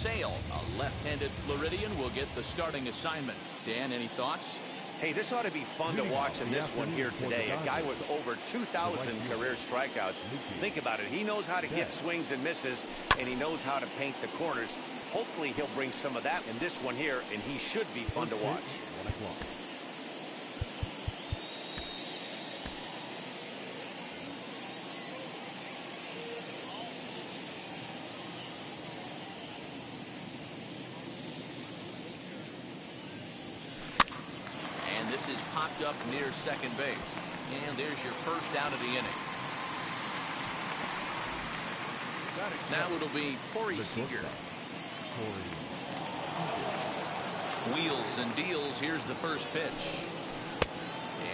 Sale, a left-handed Floridian, will get the starting assignment. Dan, any thoughts? Hey, this ought to be fun to watch in this one here today. A guy with over 2,000 career strikeouts. Think about it. He knows how to get swings and misses, and he knows how to paint the corners. Hopefully, he'll bring some of that in this one here, and he should be fun to watch. This is popped up near second base. And there's your first out of the inning. Now it'll be Corey Seager. Wheels and deals. Here's the first pitch.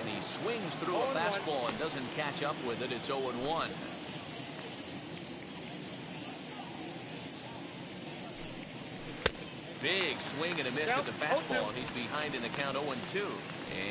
And he swings through a fastball and doesn't catch up with it. It's 0-1. Big swing and a miss at the fastball, and he's behind in the count 0-2.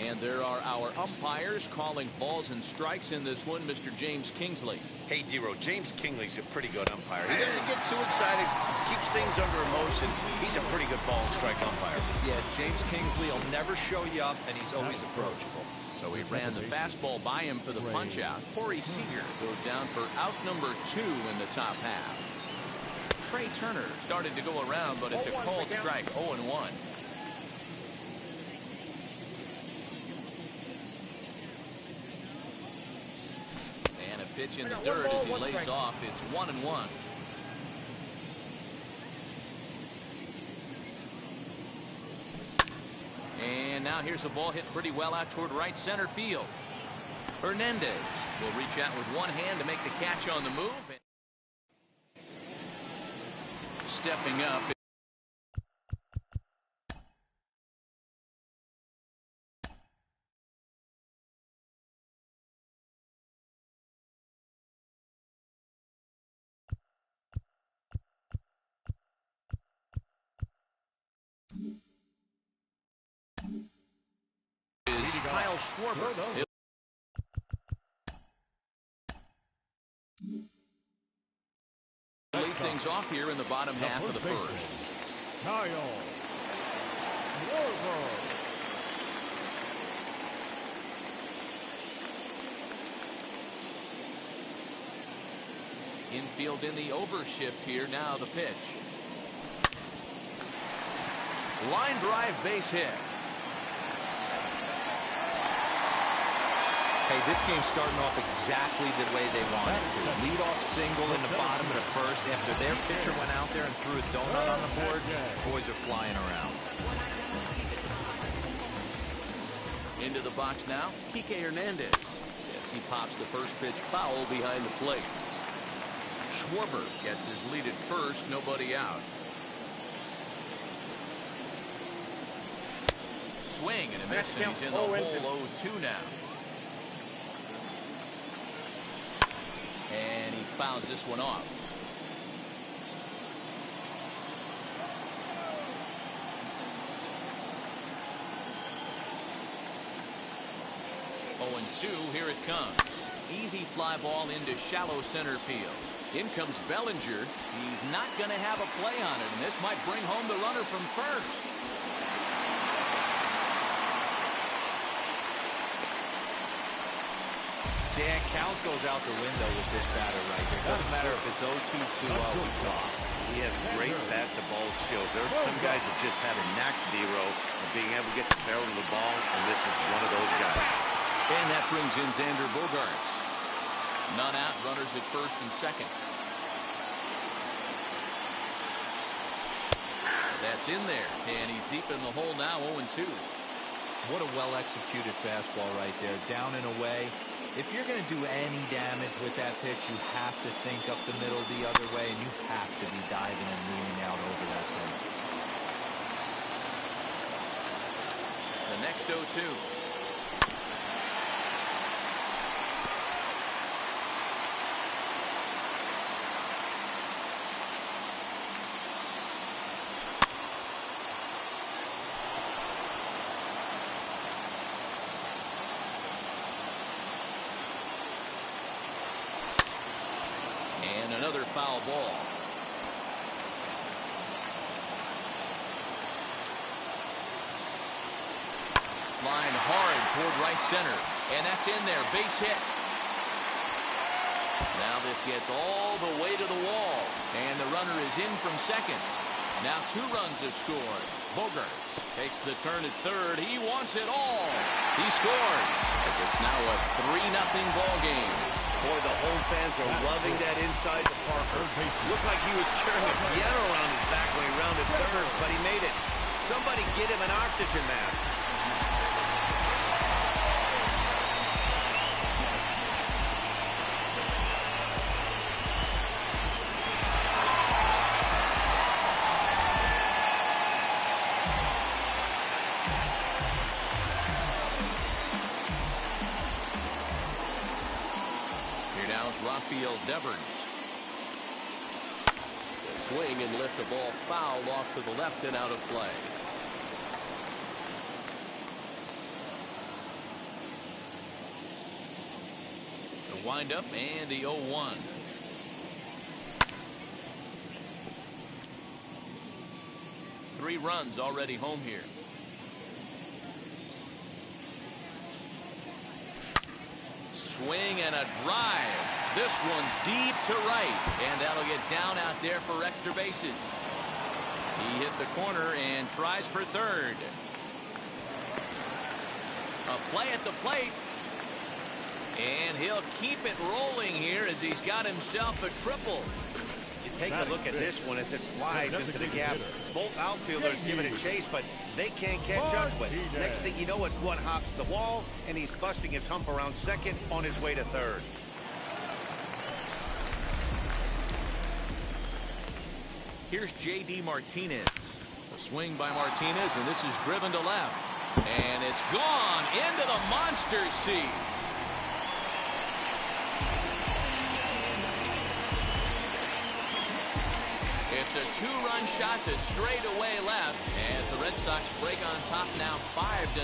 And there are our umpires calling balls and strikes in this one, Mr. James Kingsley. Hey, Dero, James Kingsley's a pretty good umpire. He doesn't get too excited, keeps things under emotions. He's a pretty good ball and strike umpire. Yeah, James Kingsley will never show you up, and he's always approachable. So he ran the fastball by him for the punch-out. Corey Seager goes down for out number 2 in the top half. Trey Turner started to go around, but it's a called strike, 0-1. And a pitch in the dirt as he lays off. It's 1-1. And now here's a ball hit pretty well out toward right center field. Hernandez will reach out with one hand to make the catch on the move. Stepping up. Is Kyle Schwarber. Lead things off here in the bottom half of the first. Kyle Schwarber. Infield in the overshift here. Now the pitch. Line drive base hit. Hey, this game's starting off exactly the way they wanted to. Lead-off single in the bottom of the first after their pitcher went out there and threw a donut on the board. Boys are flying around. Into the box now, Kike Hernandez. Yes, he pops the first pitch foul behind the plate. Schwarber gets his lead at first, nobody out. Swing and a miss, and he's in the hole 0-2 now. And he fouls this one off. Oh, and 2, here it comes. Easy fly ball into shallow center field. In comes Bellinger. He's not going to have a play on it, and this might bring home the runner from first. Dan, count goes out the window with this batter right here. Doesn't matter if it's 0-2, 2-0, he's off. He has great bat-to-ball skills. There are some guys that just have a knack, Dero, of being able to get the barrel of the ball, and this is one of those guys. And that brings in Xander Bogaerts. None out, runners at first and second. That's in there, and he's deep in the hole now, 0-2. What a well-executed fastball right there, down and away. If you're going to do any damage with that pitch, you have to think up the middle the other way, and you have to be diving and leaning out over that thing. The next 0-2. And another foul ball. line hard toward right center. And that's in there. Base hit. Now this gets all the way to the wall. And the runner is in from second. Now 2 runs have scored. Bogaerts takes the turn at third. He wants it all. He scores. As it's now a 3-0 ball game. Boy, the home fans are loving that inside the Parker. Looked like he was carrying a piano around his back when he rounded third, but he made it. Somebody get him an oxygen mask. Rafael Devers. The swing and lift the ball foul off to the left and out of play. The windup and the 0-1. Three runs already home here. Swing and a drive. This one's deep to right, and that'll get down out there for extra bases. He hit the corner and tries for third. A play at the plate, and he'll keep it rolling here as he's got himself a triple. You take a look at this one as it flies into the gap. Both outfielders give it a chase, but they can't catch up to it. Next thing you know, one hops the wall, and he's busting his hump around second on his way to third. Here's J.D. Martinez. A swing by Martinez, and this is driven to left. And it's gone into the monster seats. It's a 2-run shot to straightaway left. And the Red Sox break on top now 5-0.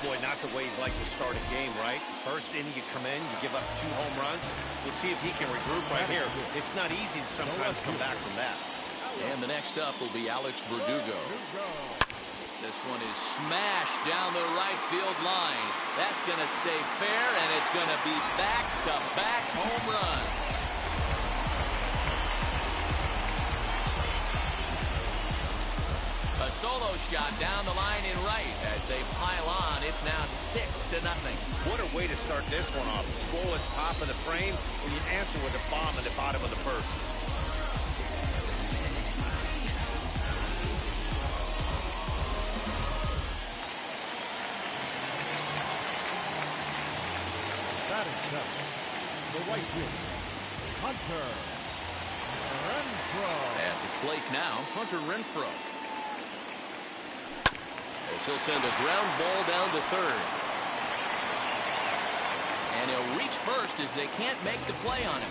Boy, not the way you'd like to start a game, right? First inning, you come in, you give up 2 home runs. We'll see if he can regroup right here. It's not easy to sometimes come back from that. And the next up will be Alex Verdugo. This one is smashed down the right field line. That's going to stay fair, and it's going to be back-to-back home runs. A solo shot down the line in right as they pile on. It's now 6-0. What a way to start this one off. Scoreless top of the frame, and you answer with a bomb in the bottom of the first. The right fielder, Hunter Renfroe. At the plate now, Hunter Renfroe. As he'll send a ground ball down to third. And he'll reach first as they can't make the play on him.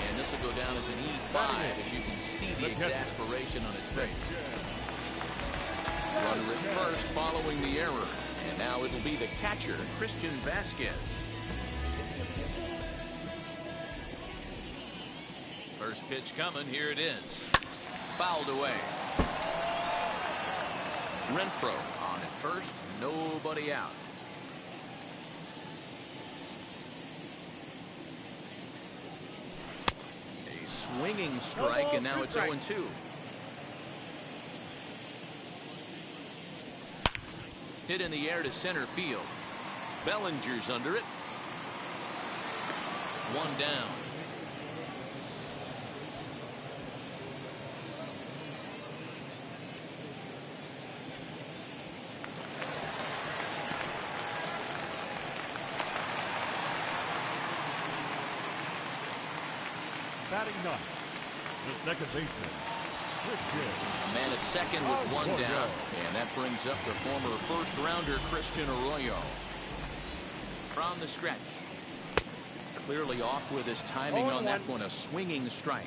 And this will go down as an E5 as you can see the exasperation on his face. Runner at first following the error. And now it'll be the catcher, Christian Vasquez. First pitch coming. Here it is. Fouled away. Renfroe on at first. Nobody out. A swinging strike, and now it's 0-2. Hit in the air to center field. Bellinger's under it. One down. Batting ninth, the second baseman, Christian. Man at second with one down. And that brings up the former first-rounder Christian Arroyo. From the stretch. Clearly off with his timing on that one. A swinging strike.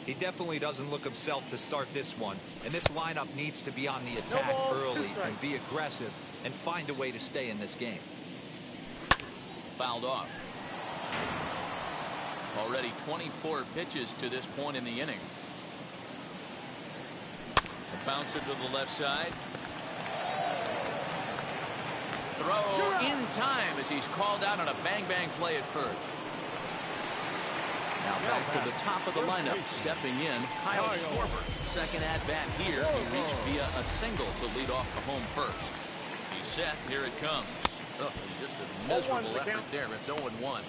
He definitely doesn't look himself to start this one. And this lineup needs to be on the attack early and be aggressive and find a way to stay in this game. Fouled off. Already 24 pitches to this point in the inning. A bouncer to the left side. Throw in time as he's called out on a bang-bang play at first. Now back to the top of the lineup, stepping in, Kyle Schwarber. Second at-bat here, he reached via a single to lead off the home first. He's set, here it comes. Oh, just a miserable effort there. It's 0-1.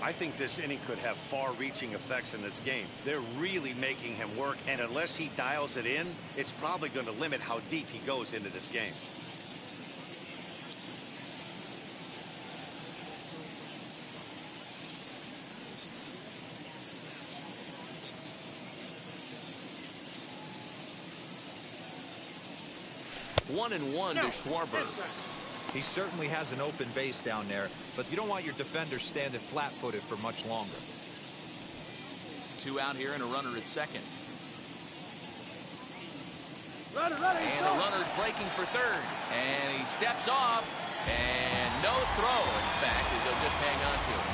I think this inning could have far-reaching effects in this game. They're really making him work, and unless he dials it in, it's probably going to limit how deep he goes into this game. One and one to Schwarber. He certainly has an open base down there, but you don't want your defender standing flat-footed for much longer. Two out here and a runner at second. Runner, and the runner's breaking for third. And he steps off. And no throw, in fact, as he'll just hang on to it.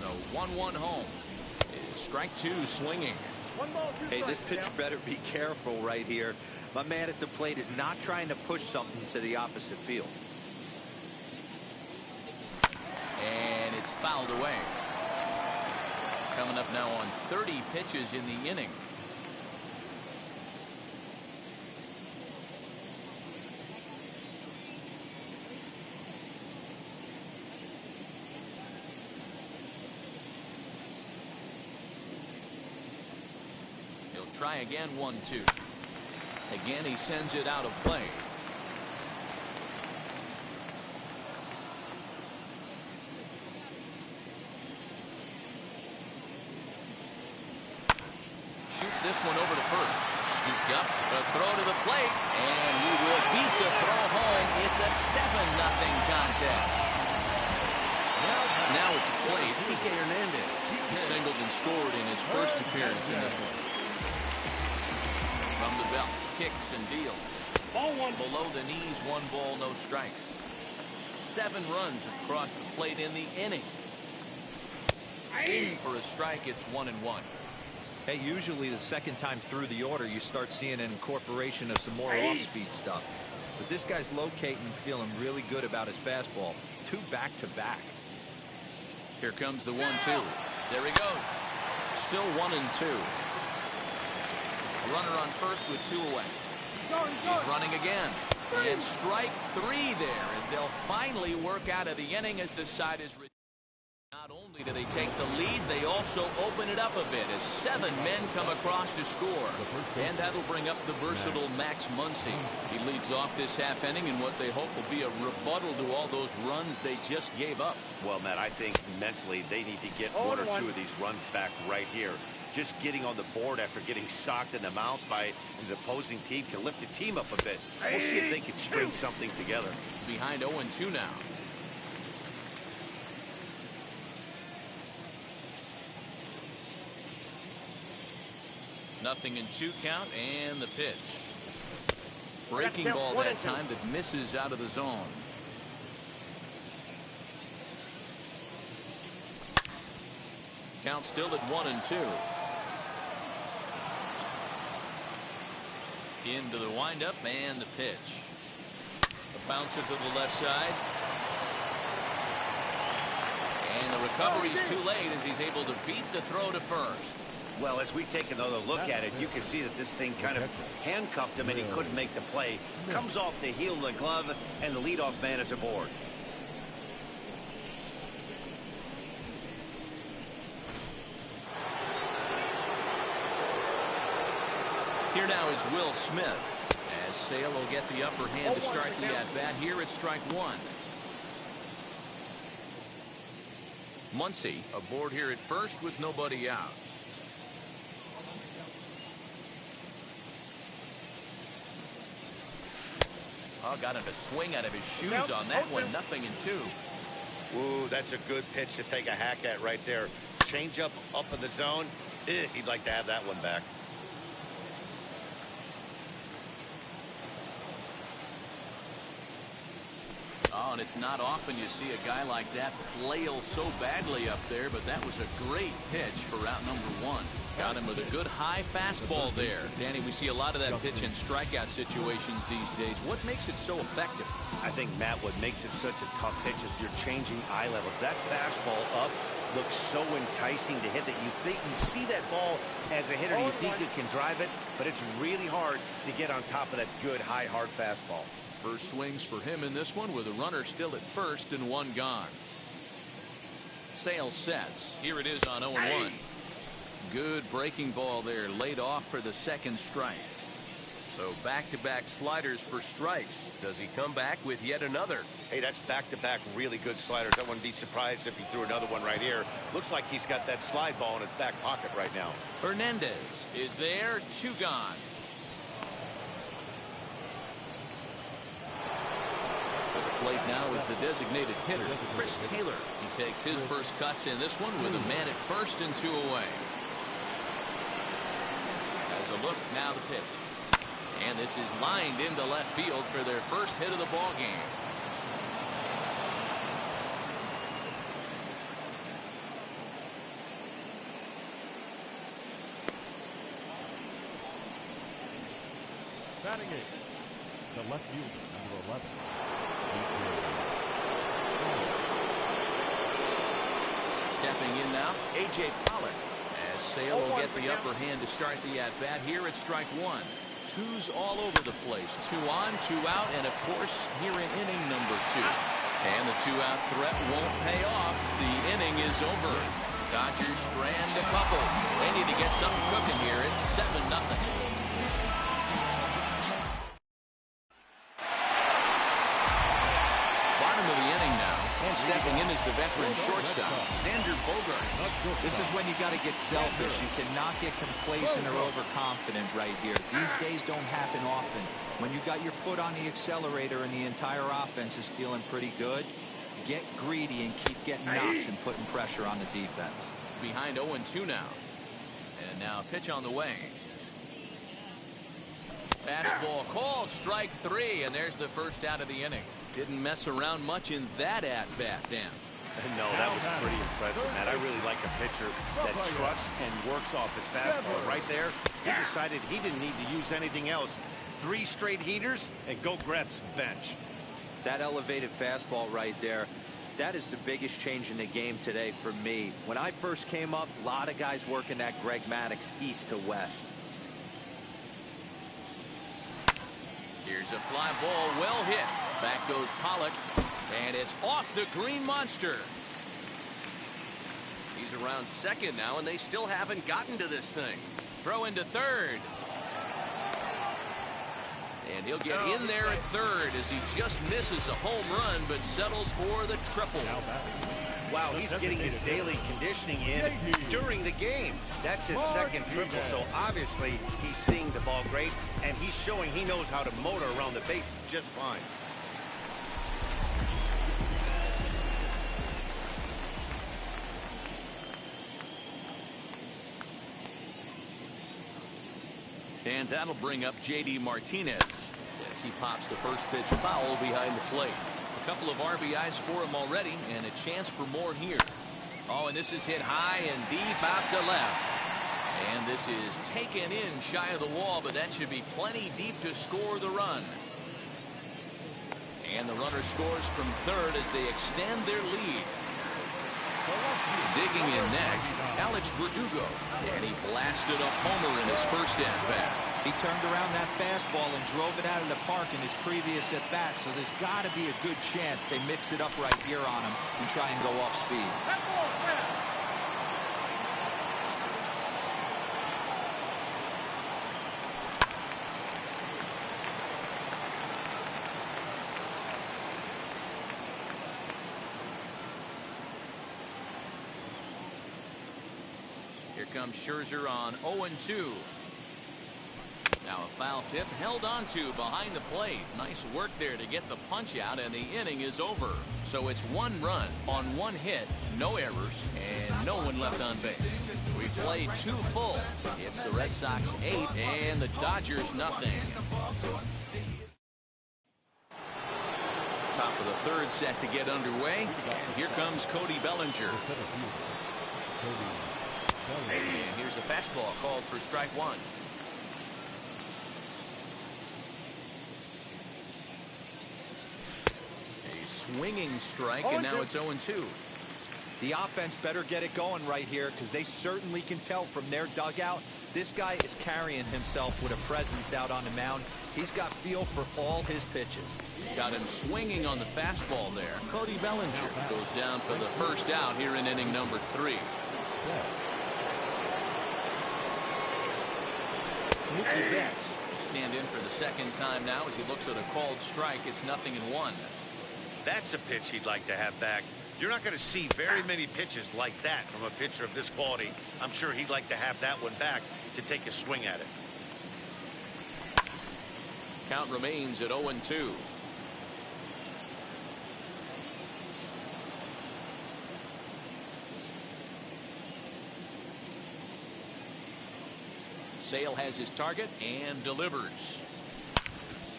So 1-1 home. Strike two swinging. Hey, this pitcher better be careful right here. My man at the plate is not trying to push something to the opposite field. And it's fouled away. Coming up now on 30 pitches in the inning. Try again, 1-2. Again, he sends it out of play. Shoots this one over to first. Scooped up, a throw to the plate, and he will beat the throw home. It's a 7-0 contest. Now at the plate, Kike Hernandez. He singled and scored in his first appearance in this one. From the belt, kicks and deals. Below the knees, 1 ball, no strikes. 7 runs have crossed the plate in the inning. In for a strike, it's 1-1. Hey, usually the second time through the order, you start seeing an incorporation of some more off-speed stuff. But this guy's locating and feeling really good about his fastball. 2 back-to-back. Here comes the 1-2. There he goes. Still 1-2. Runner on first with 2 away. He's running again. And strike 3 there as they'll finally work out of the inning as the side is. Not only do they take the lead, they also open it up a bit as 7 men come across to score. And that'll bring up the versatile Max Muncy. He leads off this half inning in what they hope will be a rebuttal to all those runs they just gave up. Well, Matt, I think mentally they need to get 1 or 2 of these runs back right here. Just getting on the board after getting socked in the mouth by the opposing team can lift the team up a bit. We'll see if they can string something together. Behind 0-2 now. Nothing in 2 count and the pitch. Breaking ball that time that misses out of the zone. Count still at 1-2. Into the windup and the pitch. A bouncer to the left side. And the recovery's too late as he's able to beat the throw to first. Well, as we take another look at it, you can see that this thing kind of handcuffed him and he couldn't make the play. Comes off the heel of the glove and the leadoff man is aboard. Here now is Will Smith as Sale will get the upper hand to start the at-bat. Here it's strike 1. Muncy aboard here at first with nobody out. Oh, got him to swing out of his shoes on that one. 0-2. Ooh, that's a good pitch to take a hack at right there. changeup up in the zone. He'd like to have that one back. Oh, and it's not often you see a guy like that flail so badly up there, but that was a great pitch for out number one. Got him with a good high fastball there. Danny, we see a lot of that pitch in strikeout situations these days. What makes it so effective? I think, Matt, what makes it such a tough pitch is you're changing eye levels. That fastball up looks so enticing to hit that you see that ball as a hitter, you think you can drive it, but it's really hard to get on top of that good high hard fastball. First swings for him in this one with a runner still at first and one gone. Sale sets. Here it is on 0-1. Good breaking ball there, laid off for the second strike. So back-to-back sliders for strikes. Does he come back with yet another? Hey, that's back-to-back really good sliders. I wouldn't be surprised if he threw another one right here. Looks like he's got that slide ball in his back pocket right now. Hernandez is there, two gone. At the plate now is the designated hitter, Chris Taylor. He takes his first cuts in this one with a man at first and two away. As a look, now the pitch. And this is lined into left field for their first hit of the ball game. Batting eighth, the left fielder, number 11. Stepping in now, A.J. Pollock. As Sale will get the upper hand to start the at-bat here at strike one. Twos all over the place. 2 on, 2 out, and of course here in inning number 2. And the 2-out threat won't pay off. The inning is over. Dodgers strand a couple. They need to get something cooking here. It's 7-0. And stepping in is the veteran shortstop, Xander Bogaerts. This is when you got to get selfish. You cannot get complacent or overconfident right here. These days don't happen often. When you got your foot on the accelerator and the entire offense is feeling pretty good, get greedy and keep getting knocks and putting pressure on the defense. Behind 0-2 now. And now a pitch on the way. Fastball called, strike 3, and there's the first out of the inning. Didn't mess around much in that at-bat, Dan. No, that was pretty impressive, Matt. I really like a pitcher that trusts and works off his fastball. Right there, he decided he didn't need to use anything else. 3 straight heaters and go grab some bench. That elevated fastball right there, that is the biggest change in the game today for me. When I first came up, a lot of guys working that Greg Maddux east to west. Here's a fly ball, well hit. Back goes Pollock, and it's off the green monster. He's around second now, and they still haven't gotten to this thing. Throw into third. And he'll get in there at third as he just misses a home run, but settles for the triple. Wow, he's getting his daily conditioning in during the game. That's his second triple, so obviously he's seeing the ball great, and he's showing he knows how to motor around the bases just fine. And that'll bring up J.D. Martinez as he pops the first pitch foul behind the plate. A couple of RBIs for him already, and a chance for more here. Oh, and this is hit high and deep out to left. And this is taken in shy of the wall, but that should be plenty deep to score the run. And the runner scores from third as they extend their lead. Digging in next, Alex Verdugo. And he blasted a homer in his first at-bat. He turned around that fastball and drove it out of the park in his previous at-bat, so there's got to be a good chance they mix it up right here on him and try and go off speed. Here comes Scherzer on 0-2. Now a foul tip held onto behind the plate. Nice work there to get the punch out, and the inning is over. So it's 1 run on 1 hit, no errors, and no one left on base. We played 2 full. It's the Red Sox 8 and the Dodgers nothing. Top of the 3rd set to get underway. And here comes Cody Bellinger. And here's a fastball called for strike 1. A swinging strike, and now it's 0-2. The offense better get it going right here, because they certainly can tell from their dugout this guy is carrying himself with a presence out on the mound. He's got feel for all his pitches. Got him swinging on the fastball there. Cody Bellinger goes down for the first out here in inning number 3. Mookie Betts will stand in for the 2nd time now as he looks at a called strike. It's 0-1. That's a pitch he'd like to have back. You're not going to see very many pitches like that from a pitcher of this quality. I'm sure he'd like to have that one back to take a swing at it. Count remains at 0-2. Sale has his target and delivers.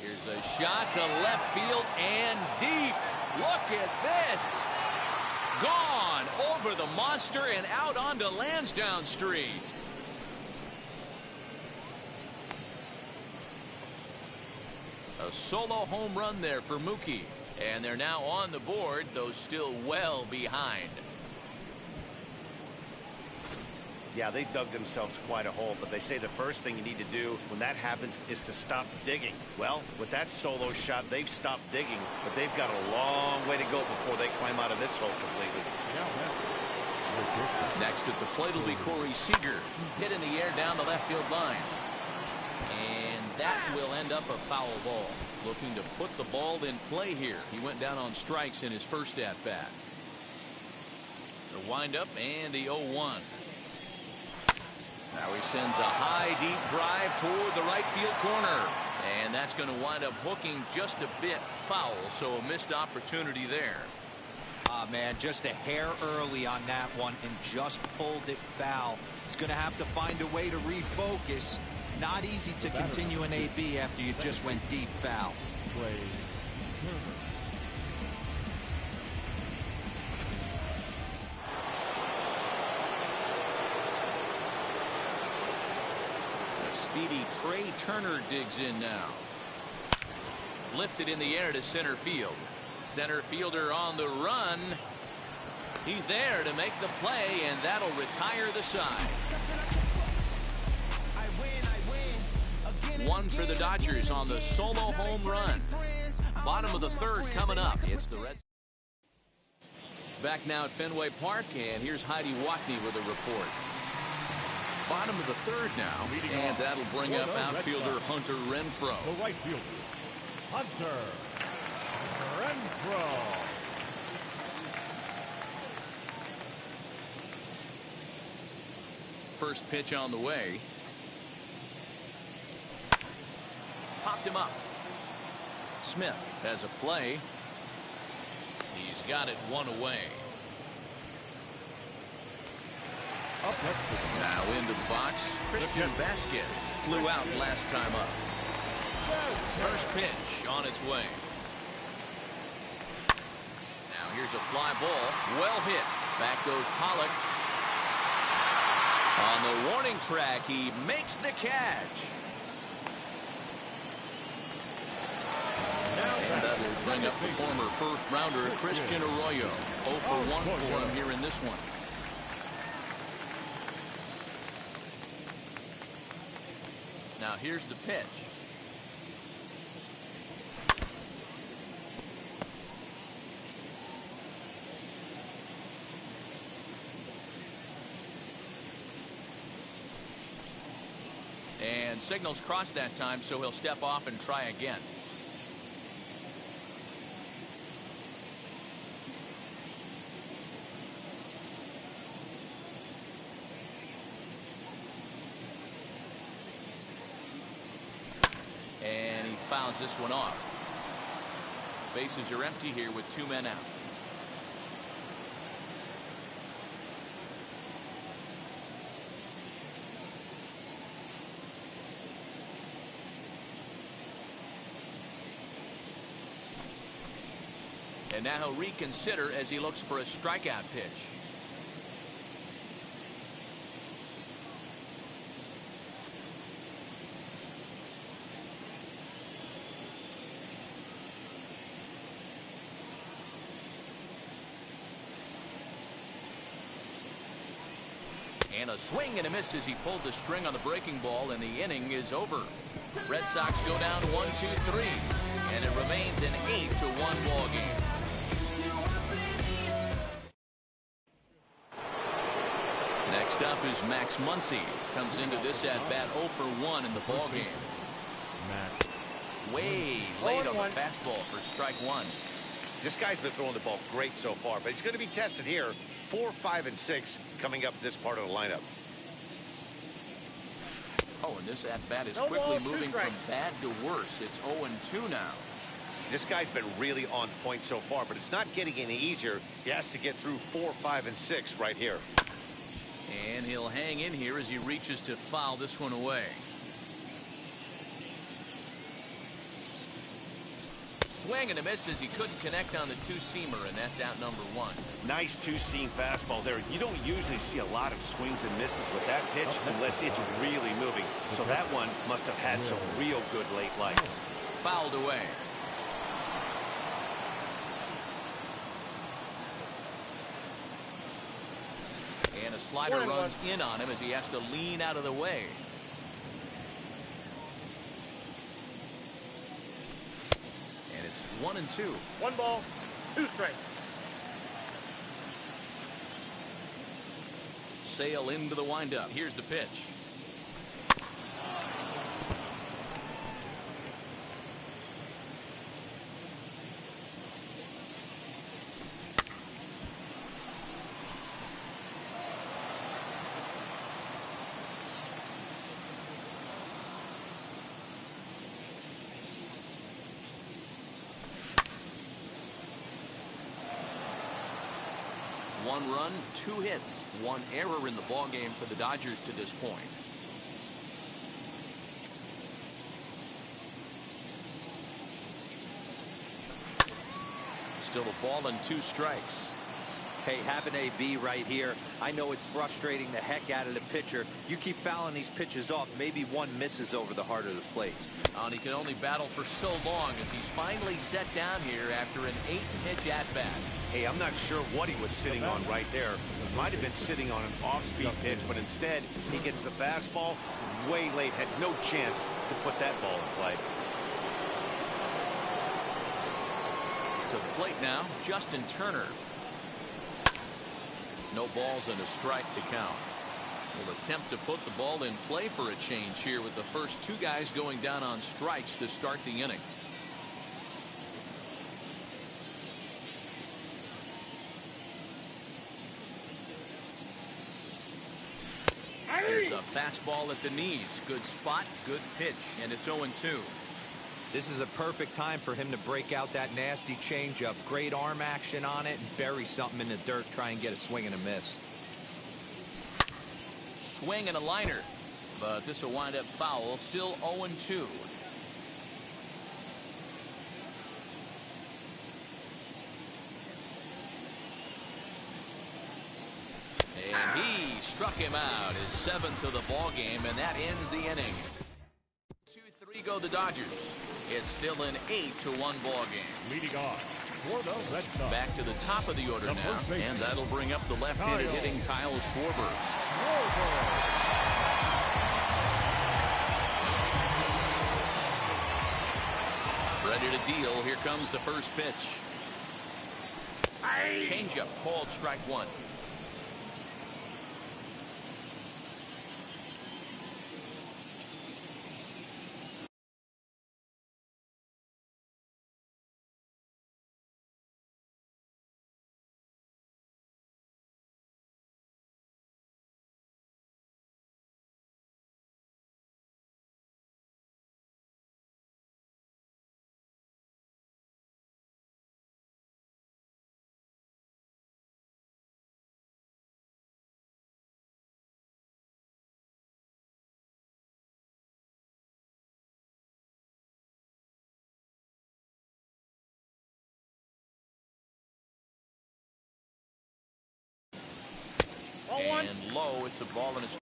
Here's a shot to left field and deep. Look at this. Gone over the monster and out onto Lansdowne Street. A solo home run there for Mookie. And they're now on the board, though still well behind. Yeah, they dug themselves quite a hole, but they say the first thing you need to do when that happens is to stop digging. Well, with that solo shot, they've stopped digging, but they've got a long way to go before they climb out of this hole completely. Next at the plate will be Corey Seager. Hit in the air down the left field line. And that will end up a foul ball. Looking to put the ball in play here. He went down on strikes in his first at bat. The windup and the 0-1. Now he sends a high, deep drive toward the right field corner. And that's going to wind up hooking just a bit foul, so a missed opportunity there. Ah, man, just a hair early on that one and just pulled it foul. He's going to have to find a way to refocus. Not easy to continue an AB after you just went deep foul. Speedy Trey Turner digs in now. Lifted in the air to center field. Center fielder on the run. He's there to make the play, and that'll retire the side. 1 for the Dodgers on the solo home run. Bottom of the 3rd coming up. It's the Reds. Back now at Fenway Park, and here's Heidi Watney with a report. Bottom of the 3rd now, and that'll bring up outfielder Hunter Renfroe. The right fielder, Hunter Renfroe. First pitch on the way. Popped him up. Smith has a play. He's got it 1 away. Now into the box, Christian Vasquez flew out last time up. First pitch on its way. Now here's a fly ball, well hit. Back goes Pollock. On the warning track, he makes the catch. And that will bring up the former first rounder Christian Arroyo. 0 for 1 for him here in this one. Now here's the pitch. And signals crossed that time, so he'll step off and try again. fouls this one off. Bases are empty here with 2 men out. And now he'll reconsider as he looks for a strikeout pitch. And a swing and a miss as he pulled the string on the breaking ball, and the inning is over. Red Sox go down 1-2-3, and it remains an 8-1 ball game. Next up is Max Muncy. Comes into this at bat 0 for 1 in the ball game. Way late on the fastball for strike one. This guy's been throwing the ball great so far, but he's going to be tested here. 4, 5, and 6 coming up this part of the lineup. Oh, and this at bat is quickly moving from bad to worse. It's 0-2 now. This guy's been really on point so far, but it's not getting any easier. He has to get through 4, 5, and 6 right here. And he'll hang in here as he reaches to foul this one away. Swing and a miss as he couldn't connect on the two-seamer, and that's out number 1. Nice two-seam fastball there. You don't usually see a lot of swings and misses with that pitch unless it's really moving. So that one must have had some real good late life. Fouled away. And a slider runs in on him as he has to lean out of the way. And it's 1-2. 1 ball, 2 strikes. Sale into the windup. Here's the pitch. One run, 2 hits, 1 error in the ball game for the Dodgers to this point. Still a ball and 2 strikes. Hey, have an AB right here. I know it's frustrating the heck out of the pitcher. You keep fouling these pitches off, maybe one misses over the heart of the plate. And he can only battle for so long as he's finally set down here after an 8-pitch at-bat. Hey, I'm not sure what he was sitting on right there. Might have been sitting on an off-speed pitch, but instead he gets the fastball way late. Had no chance to put that ball in play. To the plate now, Justin Turner. No balls and a strike to count. Will attempt to put the ball in play for a change here with the first 2 guys going down on strikes to start the inning. There's a fastball at the knees. Good spot, good pitch, and it's 0-2. This is a perfect time for him to break out that nasty changeup. Great arm action on it and bury something in the dirt. Try and get a swing and a miss. Swing and a liner, but this will wind up foul. Still 0-2. And he struck him out, his 7th of the ball game, and that ends the inning. 2-3 go the Dodgers. It's still an 8-1 ball game. Leading off for the Red Sox. Back to the top of the order now, and that'll bring up the left-handed hitting Kyle Schwarber. Ready to deal. Here comes the first pitch. Changeup called strike 1. 0-1. And low, it's a ball and a strike.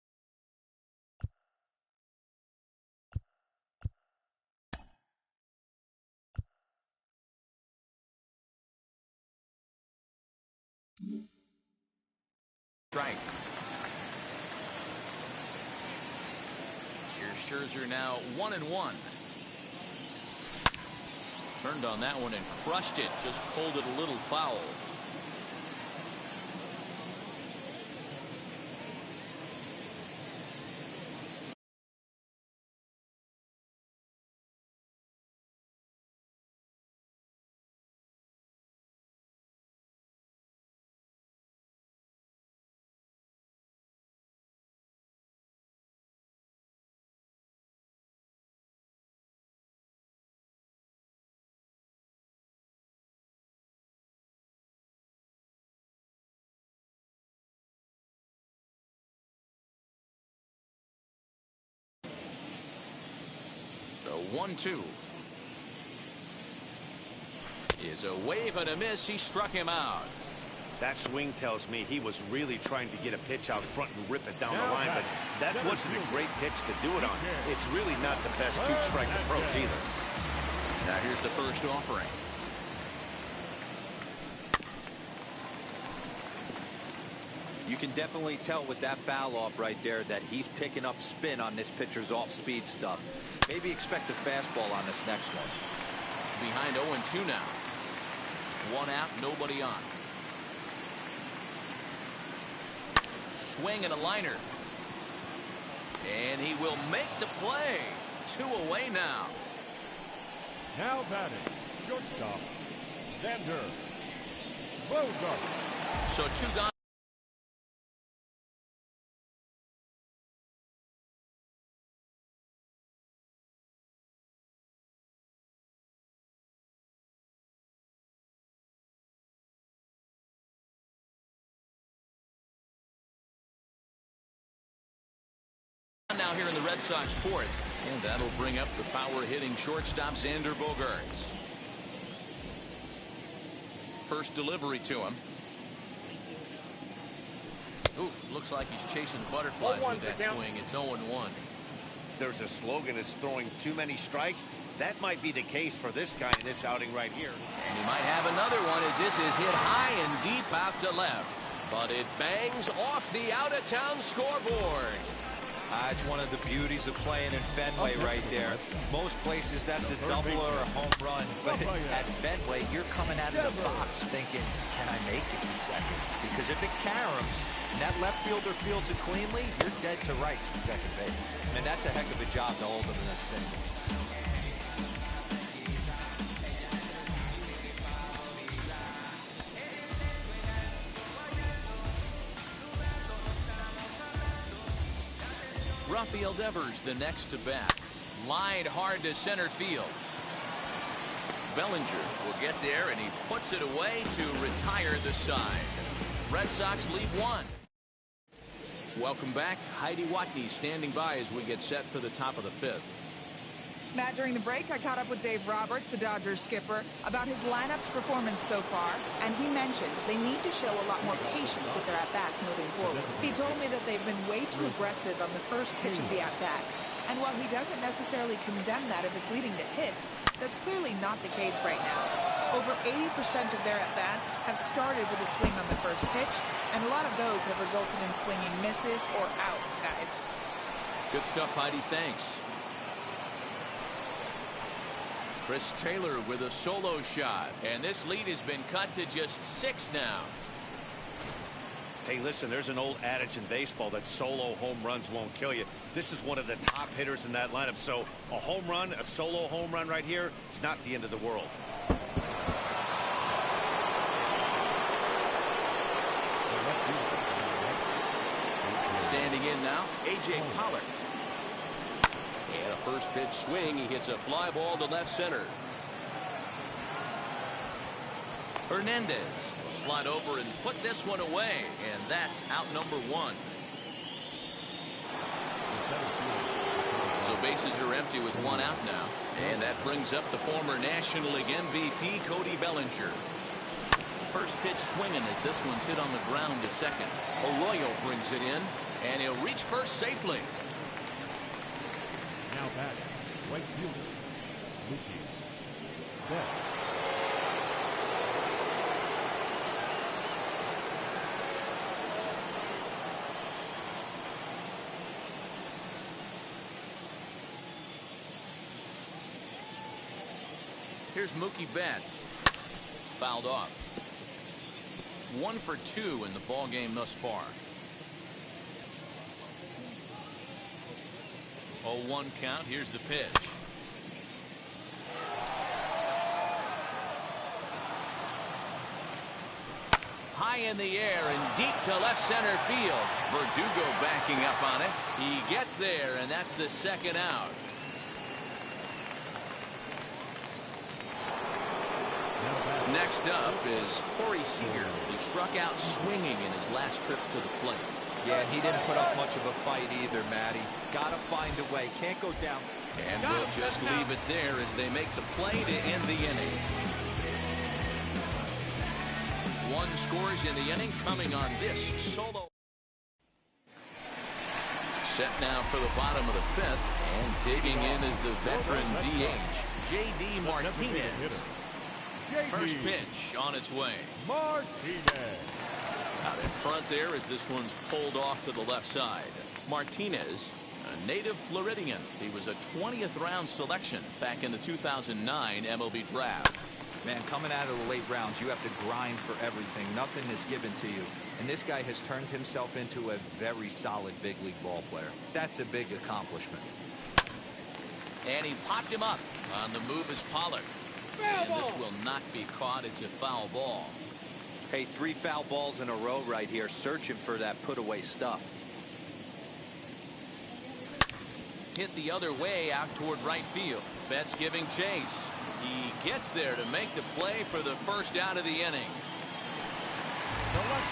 Here's Scherzer now 1-1. Turned on that one and crushed it. Just pulled it a little foul. The 1-2 is a wave and a miss. He struck him out. That swing tells me he was really trying to get a pitch out front and rip it down the line, but that wasn't a great pitch to do it on. It's really not the best two-strike approach either. Now here's the first offering. You can definitely tell with that foul off right there that he's picking up spin on this pitcher's off-speed stuff. Maybe expect a fastball on this next one. Behind 0-2 now. One out, nobody on. Swing and a liner. And he will make the play. 2 away now. Now batting, shortstop, Xander Bogaerts. So 2 guys. Now here in the Red Sox fourth, and that'll bring up the power hitting shortstop Xander Bogaerts. First delivery to him. Oof, looks like he's chasing butterflies with that swing. It's 0-1. There's a slogan is throwing too many strikes. That might be the case for this guy in this outing right here. And he might have another one as this is hit high and deep out to left. But it bangs off the out-of-town scoreboard. It's one of the beauties of playing in Fenway right there. Most places that's a double or a home run, but at Fenway you're coming out of the box thinking, can I make it to second? Because if it caroms and that left fielder fields it cleanly, you're dead to rights at second base. And that's a heck of a job to hold them in a single. Rafael Devers the next to bat. Lined hard to center field. Bellinger will get there and he puts it away to retire the side. Red Sox lead 1. Welcome back. Heidi Watney standing by as we get set for the top of the 5th. Matt, during the break, I caught up with Dave Roberts, the Dodgers skipper, about his lineup's performance so far, and he mentioned they need to show a lot more patience with their at-bats moving forward. He told me that they've been way too aggressive on the first pitch of the at-bat, and while he doesn't necessarily condemn that if it's leading to hits, that's clearly not the case right now. Over 80% of their at-bats have started with a swing on the first pitch, and a lot of those have resulted in swinging misses or outs, guys. Good stuff, Heidi. Thanks. Chris Taylor with a solo shot, and this lead has been cut to just 6 now. Hey, listen, there's an old adage in baseball that solo home runs won't kill you. This is one of the top hitters in that lineup, so a home run, a solo home run right here, it's not the end of the world. Standing in now, A.J. Pollock. And a first pitch swing. He hits a fly ball to left center. Hernandez will slide over and put this one away, and that's out number 1. So bases are empty with 1 out now, and that brings up the former National League MVP Cody Bellinger. first pitch swinging as this one's hit on the ground to second. Arroyo brings it in, and he'll reach first safely. Now back, right fielder, Mookie Betts. Here's Mookie Betts. Fouled off. 1 for 2 in the ball game thus far. 0-1 count. Here's the pitch. High in the air and deep to left center field. Verdugo backing up on it. He gets there, and that's the second out. Next up is Corey Seager. He struck out swinging in his last trip to the plate. Yeah, and he didn't put up much of a fight either, Matty. Gotta find a way. Can't go down. And we'll just leave it there as they make the play to end the inning. 1 scores in the inning coming on this solo. Set now for the bottom of the 5th, and digging in is the veteran DH, J.D. Martinez. First pitch on its way. Martinez. Out in front there as this one's pulled off to the left side. Martinez, a native Floridian. He was a 20th round selection back in the 2009 MLB draft. Man, coming out of the late rounds, you have to grind for everything. Nothing is given to you. And this guy has turned himself into a very solid big league ball player. That's a big accomplishment. And he popped him up. On the move is Pollard. And this will not be caught. It's a foul ball. Hey, 3 foul balls in a row right here, searching for that put-away stuff. Hit the other way out toward right field. Betts giving chase. He gets there to make the play for the first out of the inning.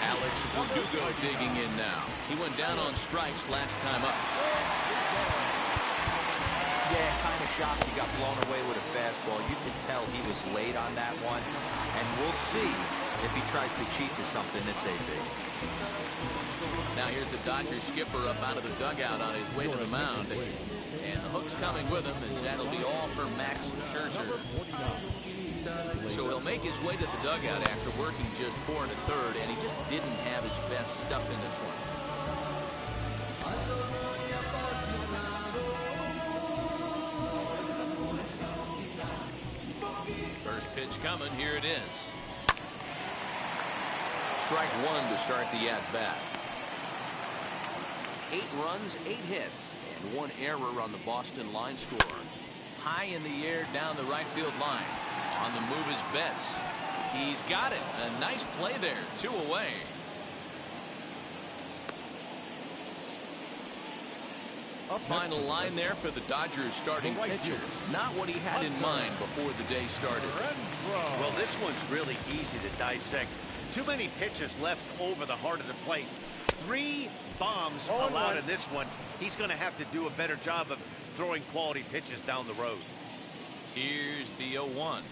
Alex Verdugo digging in now. He went down on strikes last time up. Yeah, kind of shocked he got blown away with a fastball. You can tell he was late on that one. And we'll see if he tries to cheat to something this AB. Now here's the Dodgers skipper up out of the dugout on his way to the mound. And the hook's coming with him as that'll be all for Max Scherzer. So he'll make his way to the dugout after working just 4 1/3, and he just didn't have his best stuff in this one. First pitch coming. Here it is. Strike 1 to start the at-bat. 8 runs, 8 hits, and 1 error on the Boston line score. High in the air down the right field line. On the move is Betts. He's got it. A nice play there. 2 away. A final line there for the Dodgers starting pitcher. Not what he had in mind before the day started. Well, this one's really easy to dissect. Too many pitches left over the heart of the plate. 3 bombs allowed in this one. He's going to have to do a better job of throwing quality pitches down the road. Here's the 0-1.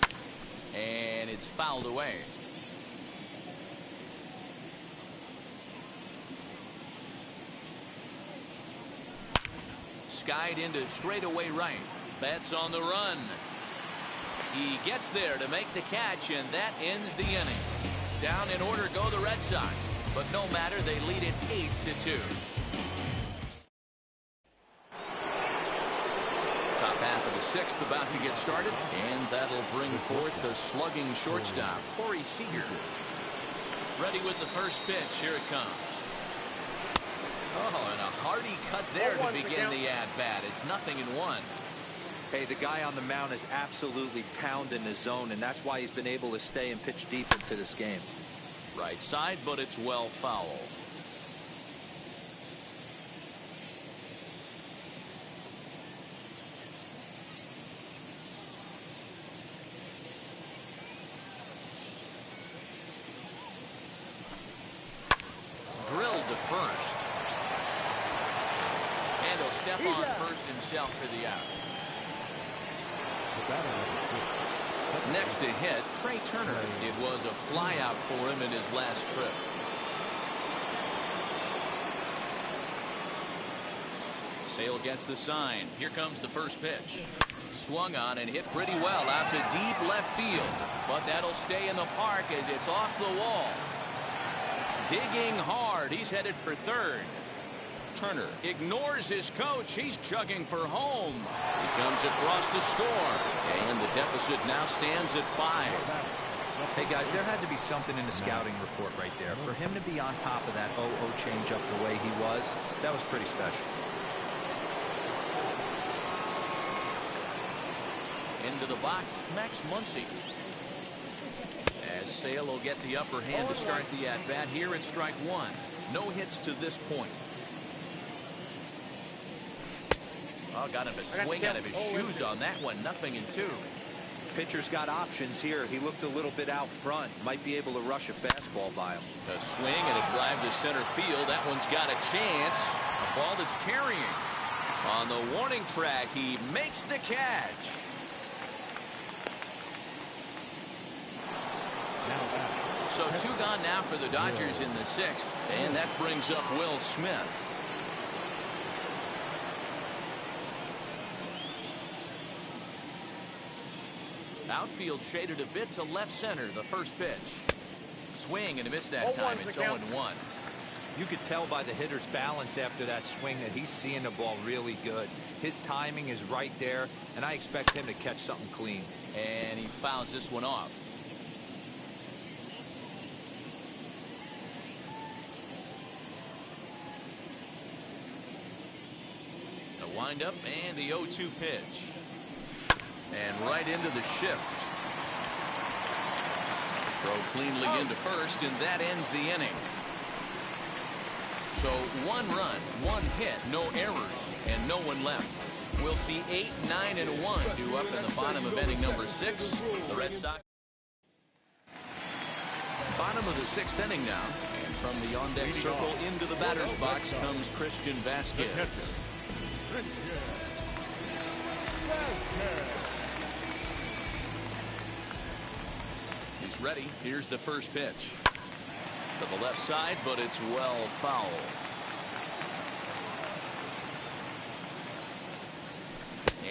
And it's fouled away. Skied into straightaway right. Betts on the run. He gets there to make the catch, and that ends the inning. Down in order go the Red Sox, but no matter, they lead it 8-2. Top half of the 6th about to get started, and that'll bring forth the slugging shortstop, Corey Seager. Ready with the first pitch. Here it comes. Oh, and a hearty cut there to begin the at-bat. It's 0-1. Hey, the guy on the mound is absolutely pounding the zone, and that's why he's been able to stay and pitch deep into this game. Right side, but it's well foul. Drilled to first. And he'll step on first himself for the out. Next to hit, Trey Turner. It was a flyout for him in his last trip. Sale gets the sign. Here comes the first pitch. Swung on and hit pretty well out to deep left field. But that'll stay in the park as it's off the wall. Digging hard. He's headed for third. Turner ignores his coach. He's chugging for home. He comes across to score. And the deficit now stands at 5. Hey, guys, there had to be something in the scouting report right there. For him to be on top of that 0-0 changeup the way he was, that was pretty special. Into the box, Max Muncy. As Sale will get the upper hand to start the at-bat here at strike 1. No hits to this point. Oh, got him a swing out of his shoes on that one. 0-2. Pitcher's got options here. He looked a little bit out front. Might be able to rush a fastball by him. A swing and a drive to center field. That one's got a chance. A ball that's carrying. On the warning track, he makes the catch. So 2 gone now for the Dodgers in the 6th, and that brings up Will Smith. Outfield shaded a bit to left center. The first pitch. Swing and a miss that time. It's 0-1. You could tell by the hitter's balance after that swing that he's seeing the ball really good. His timing is right there, and I expect him to catch something clean. And he fouls this one off. The windup and the 0-2 pitch. And right into the shift. Throw cleanly into first, and that ends the inning. So 1 run, 1 hit, no errors, and no one left. We'll see 8, 9, and 1 due up in the bottom of inning number 6. The Red Sox. Bottom of the 6th inning now. And from the on-deck circle into the batter's box comes Christian Vasquez. He's ready. Here's the first pitch. To the left side, but it's well foul.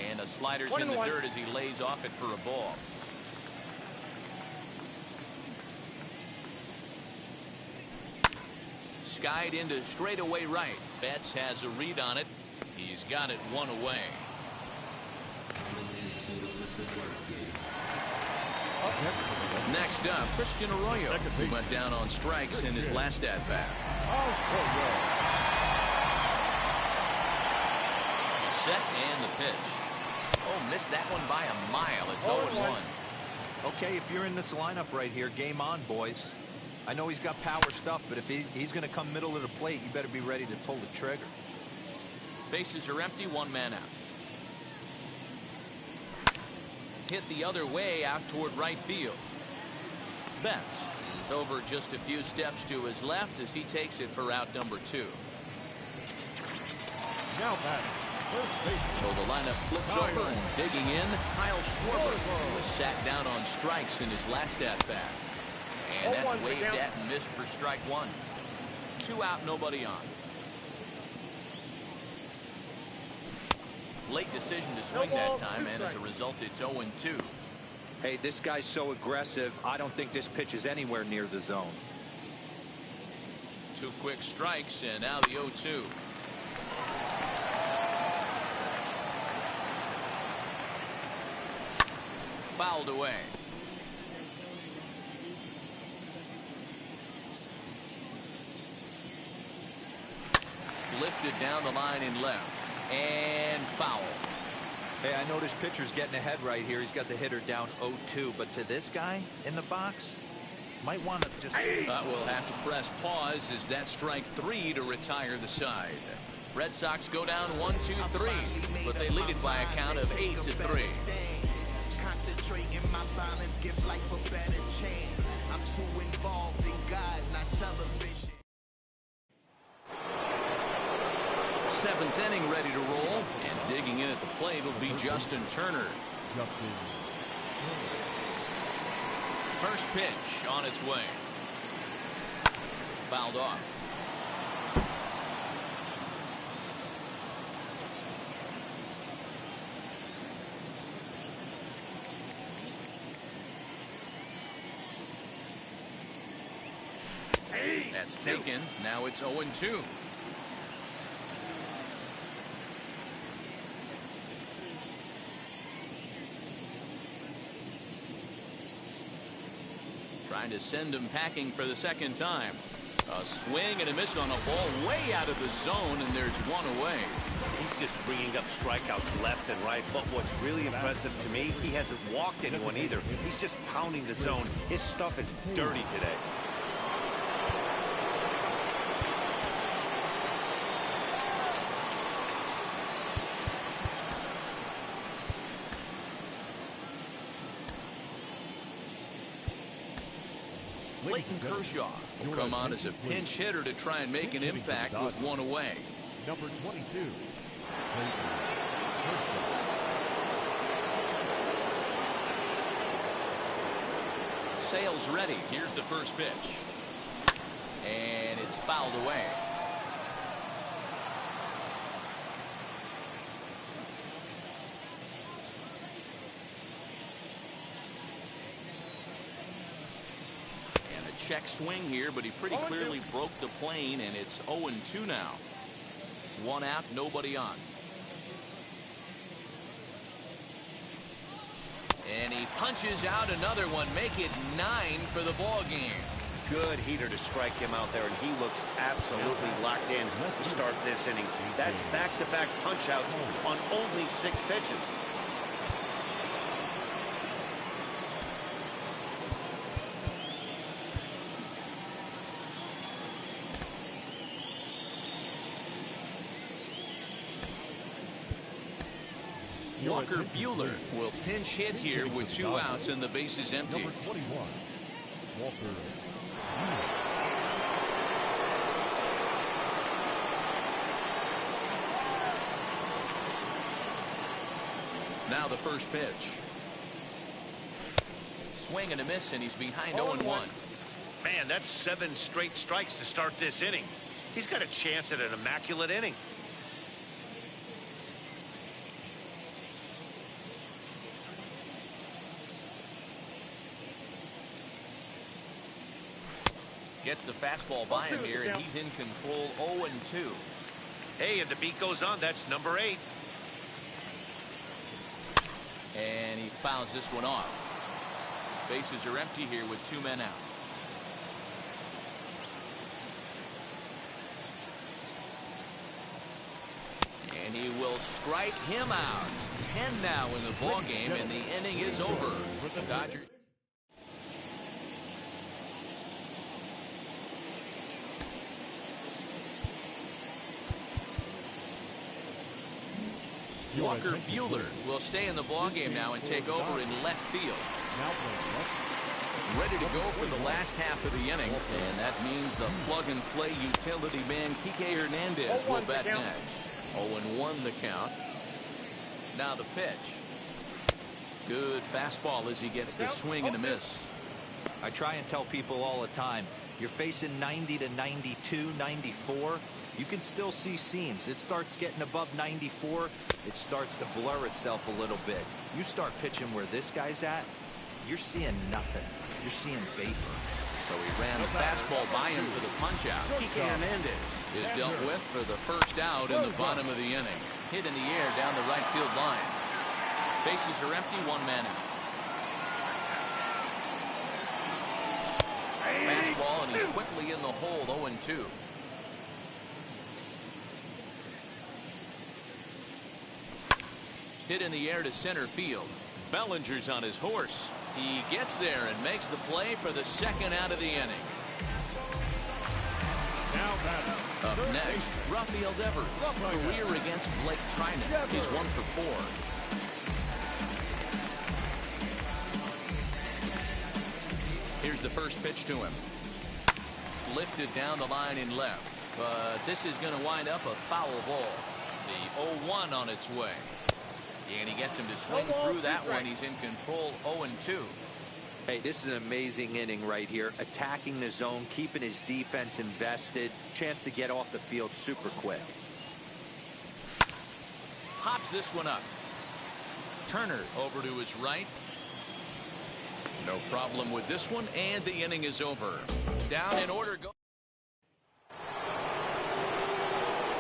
And a slider's in the dirt as he lays off it for a ball. Skied into straightaway right. Betts has a read on it. He's got it 1 away. Next up, Christian Arroyo, who went down on strikes in his last at-bat. Set and the pitch. Oh, missed that one by a mile. It's 0-1. Okay, if you're in this lineup right here, game on, boys. I know he's got power stuff, but if he's going to come middle of the plate, you better be ready to pull the trigger. Bases are empty, 1 man out. Hit the other way out toward right field. Betts is over just a few steps to his left as he takes it for out number 2. Now back. So the lineup flips over and digging in. Kyle Schwarber was sat down on strikes in his last at-bat. And that's waved at and missed for strike 1. 2 out, nobody on. Late decision to swing that time, and as a result, it's 0-2. Hey, this guy's so aggressive, I don't think this pitch is anywhere near the zone. 2 quick strikes, and now the 0-2. Fouled away. Lifted down the line in left. And foul. Hey, I know this pitcher's getting ahead right here. He's got the hitter down 0-2, but to this guy in the box, might want to just... We'll have to press pause as that strike 3 to retire the side. Red Sox go down 1-2-3, but they lead it by a count of 8-3. Concentrating my balance, give life a better chance. I'm too involved in God, not television. 7th inning ready to roll, and digging in at the plate will be Justin Turner. First pitch on its way. Fouled off. That's taken. Now it's 0-2. Trying to send him packing for the second time. A swing and a miss on a ball way out of the zone, and there's one away. He's just bringing up strikeouts left and right, but what's really impressive to me, he hasn't walked anyone either. He's just pounding the zone. His stuff is dirty today. Clayton Kershaw will come on as a pinch hitter to try and make an impact with one away. Number 22. Sale's ready. Here's the first pitch. And it's fouled away. Check swing here, but he pretty clearly broke the plane, and it's 0-2 now. One out, nobody on. And he punches out another one, make it 9 for the ball game. Good heater to strike him out there, and he looks absolutely locked in to start this inning. That's back-to-back punch-outs on only 6 pitches. Walker Buehler will pinch hit here with 2 outs and the bases empty. Number 21, Walker. Now the first pitch. Swing and a miss, and he's behind 0-1. Man, that's 7 straight strikes to start this inning. He's got a chance at an immaculate inning. Gets the fastball by him here, and he's in control. 0-2. Hey, and the beat goes on. That's number 8. And he fouls this one off. Bases are empty here with 2 men out. And he will strike him out. 10 now in the ball game, and the inning is over. The Dodgers. Walker Buehler will stay in the ballgame now and take over in left field. Ready to go for the last half of the inning, and that means the plug-and-play utility man Kike Hernandez will bat next. 0-1 the count. Now the pitch. Good fastball as he gets the swing and a miss. I try and tell people all the time, you're facing 90 to 92, 94. You can still see seams. It starts getting above 94. It starts to blur itself a little bit. You start pitching where this guy's at, you're seeing nothing. You're seeing vapor. So he ran a fastball by him for the punch-out. Kike Hernandez is dealt with for the first out in the bottom of the inning. Hit in the air down the right field line. Bases are empty, 1 man out. Fastball, and he's quickly in the hold. 0-2. Hit in the air to center field. Bellinger's on his horse. He gets there and makes the play for the second out of the inning. Up next, Rafael Devers. Career against Blake Trinan. He's 1 for 4. Here's the first pitch to him. Lifted down the line in left. But this is going to wind up a foul ball. The 0-1 on its way. And he gets him to swing through that one. He's in control. 0-2. Hey, this is an amazing inning right here. Attacking the zone, keeping his defense invested. Chance to get off the field super quick. Pops this one up. Turner over to his right. No problem with this one, and the inning is over. Down in order.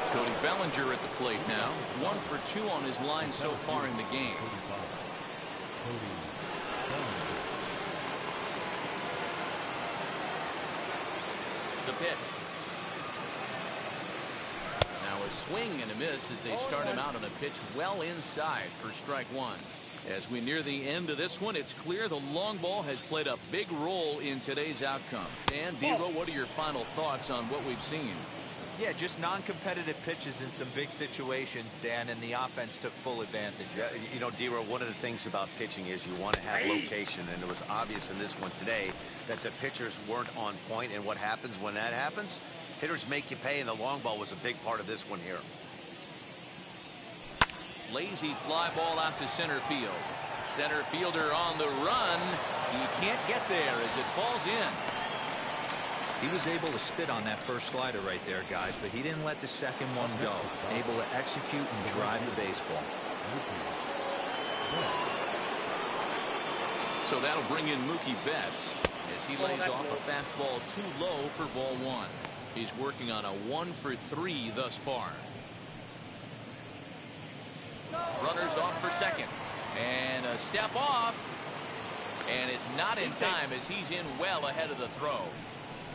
Cody Bellinger at the plate now. 1 for 2 on his line so far in the game. The pitch. Now a swing and a miss as they start him out on a pitch well inside for strike 1. As we near the end of this one, it's clear the long ball has played a big role in today's outcome. And Dero, what are your final thoughts on what we've seen? Yeah, just non-competitive pitches in some big situations, Dan, and the offense took full advantage. Yeah, you know, Dero, one of the things about pitching is you want to have location, and it was obvious in this one today that the pitchers weren't on point, and what happens when that happens? Hitters make you pay, and the long ball was a big part of this one here. Lazy fly ball out to center field. Center fielder on the run. He can't get there as it falls in. He was able to spit on that first slider right there, guys, but he didn't let the second one go. Able to execute and drive the baseball. So that'll bring in Mookie Betts as he lays off a fastball too low for ball 1. He's working on a 1 for 3 thus far. Runners off for second. And a step off. And it's not in time as he's in well ahead of the throw.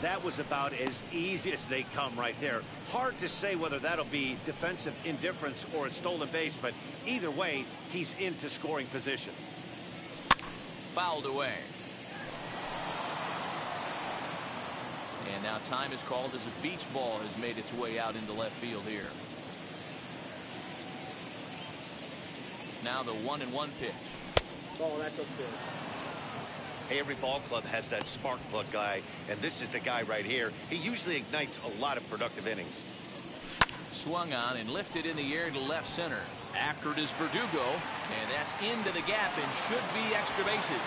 That was about as easy as they come right there. Hard to say whether that'll be defensive indifference or a stolen base, but either way, he's into scoring position. Fouled away. And now time is called as a beach ball has made its way out into left field here. Now the 1-1 pitch. Oh, that's okay. Hey, every ball club has that spark plug guy, and this is the guy right here. He usually ignites a lot of productive innings. Swung on and lifted in the air to left center. After it is Verdugo, and that's into the gap and should be extra bases.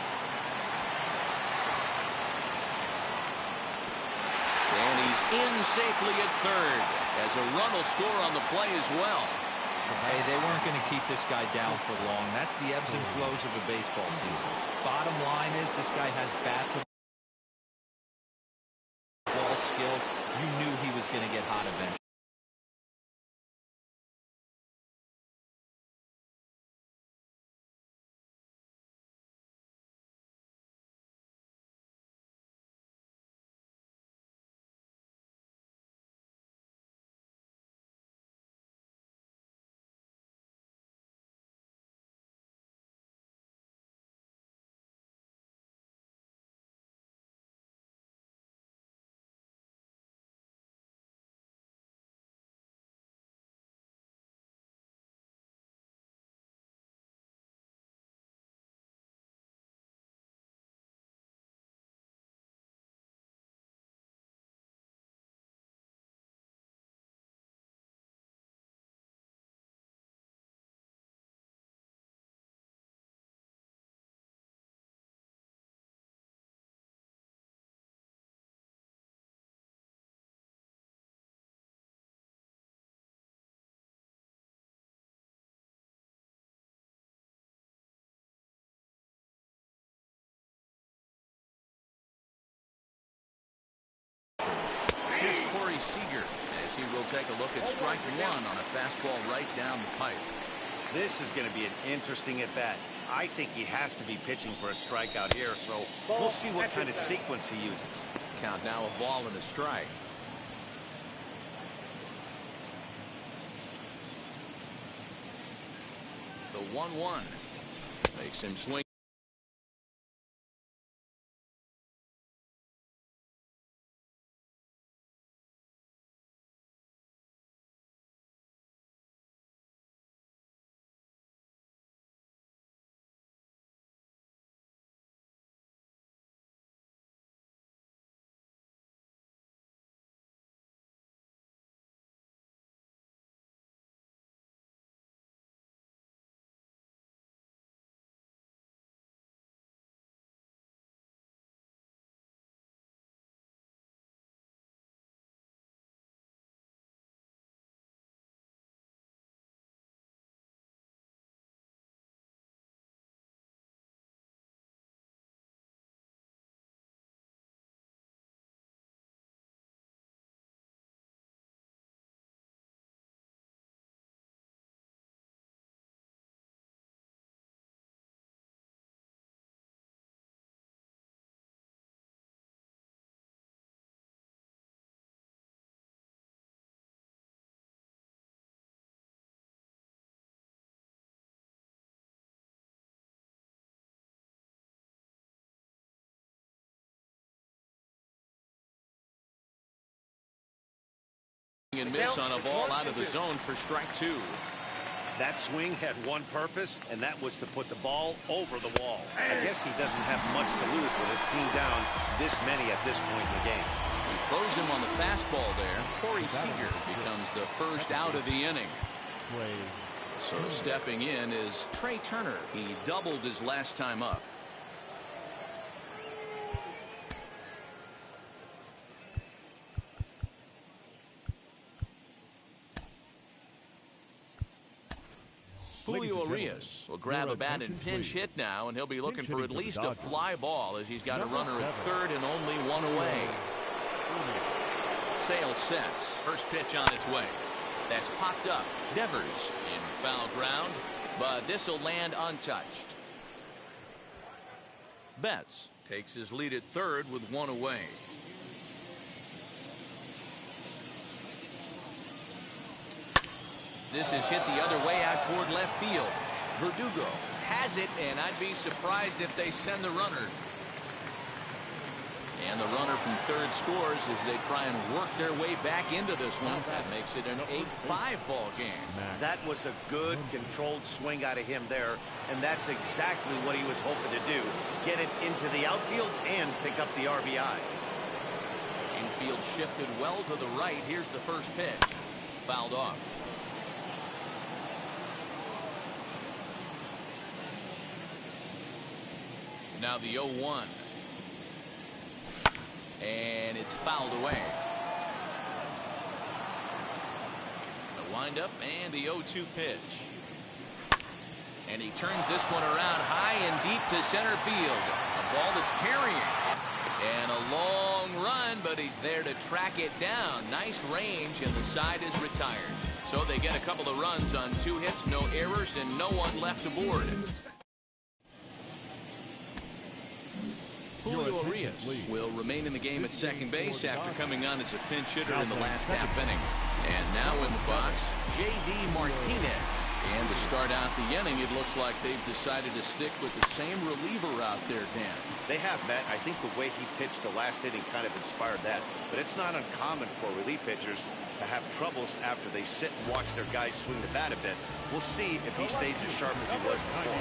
And he's in safely at third as a run will score on the play as well. Hey, they weren't going to keep this guy down for long. That's the ebbs and flows of a baseball season. Bottom line is this guy has bat-to-ball skills. You knew he was going to get hot eventually. Here's Corey Seager as he will take a look at strike 1 on a fastball right down the pipe. This is going to be an interesting at bat. I think he has to be pitching for a strikeout here, so we'll see what kind of sequence he uses. Count now a ball and a strike. The 1-1 makes him swing. And miss on a ball out of the zone for strike two. That swing had one purpose, and that was to put the ball over the wall. I guess he doesn't have much to lose with his team down this many at this point in the game. He throws him on the fastball there. Corey Seager becomes the first out of the inning. So stepping in is Trey Turner. He doubled his last time up. Julio Urias will grab a bat and pinch hit now, and he'll be looking for at least a fly ball as he's got a runner at third and only one away. Sale sets. First pitch on its way. That's popped up. Devers in foul ground, but this will land untouched. Betts takes his lead at third with one away. This is hit the other way out toward left field. Verdugo has it, and I'd be surprised if they send the runner. And the runner from third scores as they try and work their way back into this one. That makes it an 8-5 ball game. That was a good, controlled swing out of him there, and that's exactly what he was hoping to do. Get it into the outfield and pick up the RBI. Infield shifted well to the right. Here's the first pitch. Fouled off. Now the 0-1. And it's fouled away. The windup and the 0-2 pitch. And he turns this one around high and deep to center field. A ball that's carrying. And a long run, but he's there to track it down. Nice range, and the side is retired. So they get a couple of runs on 2 hits, no errors, and no one left aboard. Julio Urias will remain in the game at second base after coming on as a pinch hitter in the last half inning. And now in the box, J.D. Martinez. And to start out the inning, it looks like they've decided to stick with the same reliever out there, Dan. They have, Matt. I think the way he pitched the last inning kind of inspired that. But it's not uncommon for relief pitchers to have troubles after they sit and watch their guys swing the bat a bit. We'll see if he stays as sharp as he was before.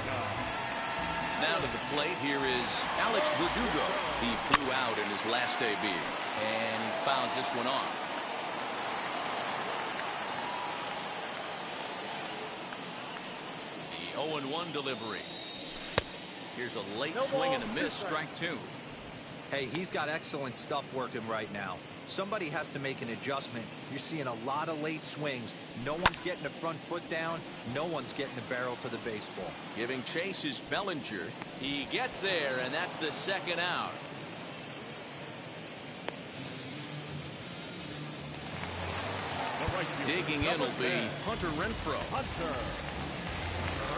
Now to the plate, here is Alex Verdugo. He flew out in his last debut, and he fouls this one off. The 0-1 delivery. Here's a late swing and a miss, strike two. Hey, he's got excellent stuff working right now. Somebody has to make an adjustment. You're seeing a lot of late swings. No one's getting the front foot down. No one's getting the barrel to the baseball. Giving chase is Bellinger. He gets there, and that's the second out. Digging in will be Hunter Renfroe. Hunter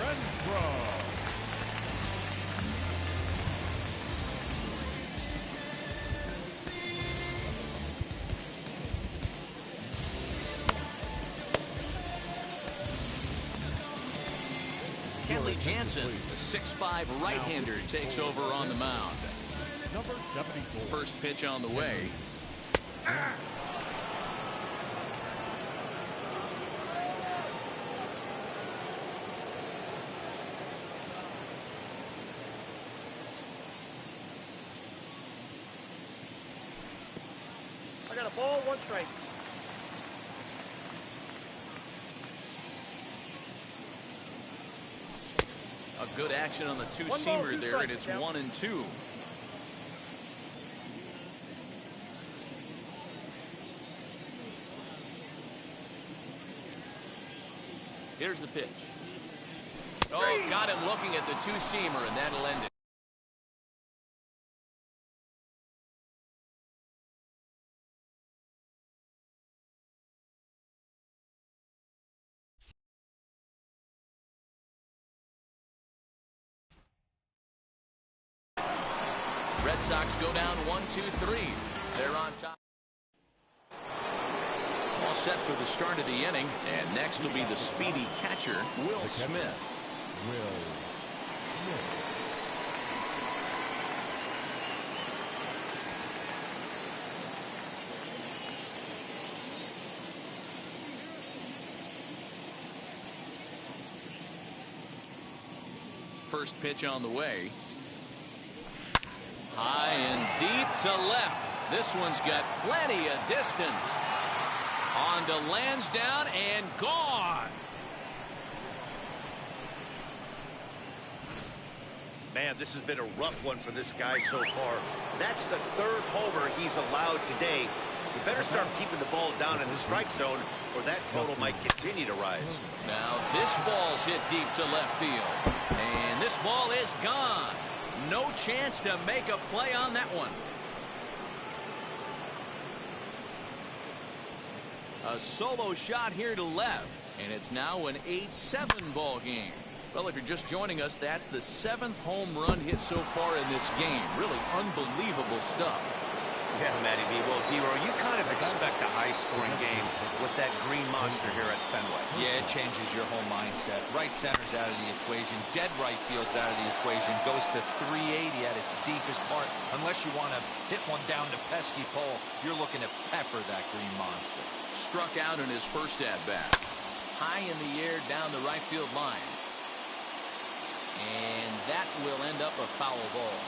Renfroe. Kenley Jansen, the 6'5" right-hander, takes over on the mound. Number 74. First pitch on the way. I got a ball, 1 strike. A good action on the two-seamer there, and it's 1-2. Here's the pitch. Oh, got him looking at the two-seamer, and that'll end it. Red Sox go down 1-2-3. They're on top. All set for the start of the inning, and next will be the speedy catcher, Will Smith. First pitch on the way. High and deep to left. This one's got plenty of distance. On to Lansdowne and gone. Man, this has been a rough one for this guy so far. That's the third homer he's allowed today. You better start keeping the ball down in the strike zone, or that total might continue to rise. Now this ball's hit deep to left field. And this ball is gone. No chance to make a play on that one. A solo shot here to left, and it's now an 8-7 ball game. Well, if you're just joining us, that's the 7th home run hit so far in this game. Really unbelievable stuff. Yeah, Matty B. Well, D-Roy, you kind of expect a high-scoring game with that green monster here at Fenway. Yeah, it changes your whole mindset. Right center's out of the equation. Dead right field's out of the equation. Goes to 380 at its deepest part. Unless you want to hit one down to pesky pole, you're looking to pepper that green monster. Struck out in his first at-bat. High in the air down the right field line. And that will end up a foul ball.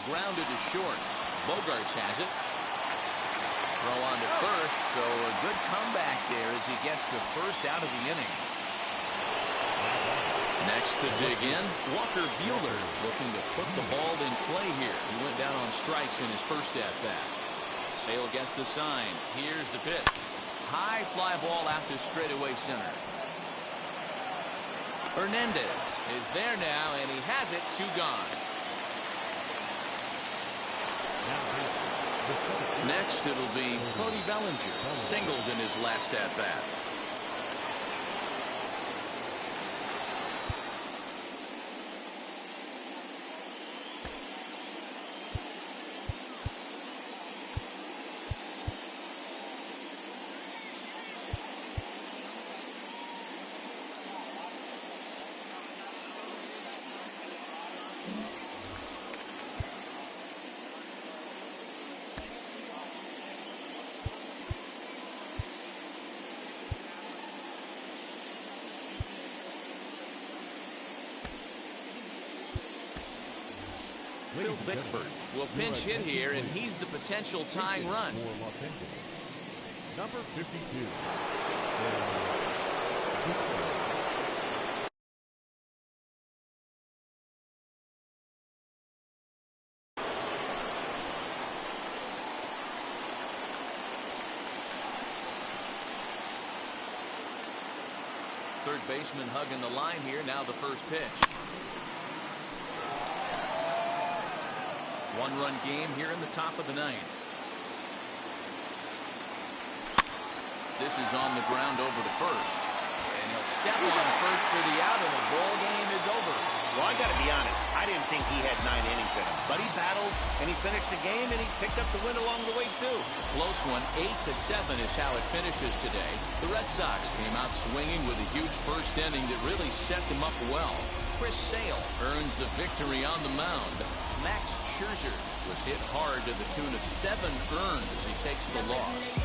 Grounded to short. Bogarts has it. Throw on to first, so a good comeback there as he gets the first out of the inning. Next to dig in, Walker Buehler looking to put the ball in play here. He went down on strikes in his first at-bat. Sale against the sign. Here's the pitch. High fly ball out to straightaway center. Hernandez is there now, and he has it. 2 gone. Next, it'll be Cody Bellinger, singled in his last at-bat. Phil Bickford will pinch hit here, and he's the potential tying run. Number 52. Third baseman hugging the line here. Now the first pitch. One-run game here in the top of the 9th. This is on the ground over to first. And he'll step on first for the out, and the ball game is over. Well, I got to be honest. I didn't think he had 9 innings in him. But he battled, and he finished the game, and he picked up the win along the way, too. Close one. 8-7 is how it finishes today. The Red Sox came out swinging with a huge first inning that really set them up well. Chris Sale earns the victory on the mound. Max Scherzer was hit hard to the tune of 7 earned as he takes the loss.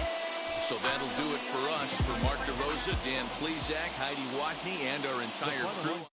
So that'll do it for us. For Mark DeRosa, Dan Plesac, Heidi Watney, and our entire crew.